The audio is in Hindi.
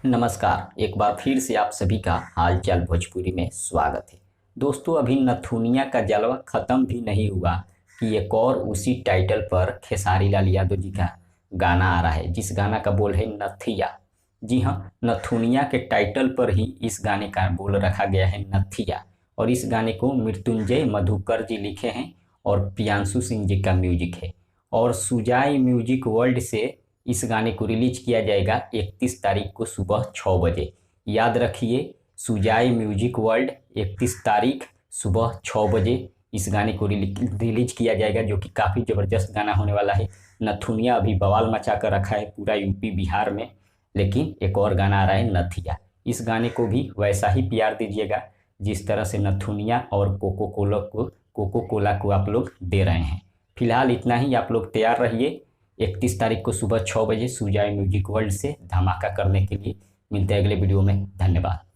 नमस्कार। एक बार फिर से आप सभी का हालचाल भोजपुरी में स्वागत है। दोस्तों, अभी नथुनिया का जलवा ख़त्म भी नहीं हुआ कि एक और उसी टाइटल पर खेसारी लाल यादव जी का गाना आ रहा है, जिस गाना का बोल है नथिया। जी हाँ, नथुनिया के टाइटल पर ही इस गाने का बोल रखा गया है नथिया। और इस गाने को मृत्युंजय मधुकर जी लिखे हैं और प्रियांशु सिंह जी का म्यूजिक है। और सुजाई म्यूजिक वर्ल्ड से इस गाने को रिलीज किया जाएगा 31 तारीख को सुबह 6 बजे। याद रखिए, सुजाई म्यूजिक वर्ल्ड 31 तारीख सुबह 6 बजे इस गाने को रिलीज किया जाएगा, जो कि काफ़ी ज़बरदस्त गाना होने वाला है। नथुनिया अभी बवाल मचा कर रखा है पूरा यूपी बिहार में, लेकिन एक और गाना आ रहा है नथिया। इस गाने को भी वैसा ही प्यार दीजिएगा जिस तरह से नथुनिया और कोको कोला को आप लोग दे रहे हैं। फिलहाल इतना ही, आप लोग तैयार रहिए 31 तारीख को सुबह 6 बजे सुजाई म्यूजिक वर्ल्ड से धमाका करने के लिए। मिलते हैं अगले वीडियो में। धन्यवाद।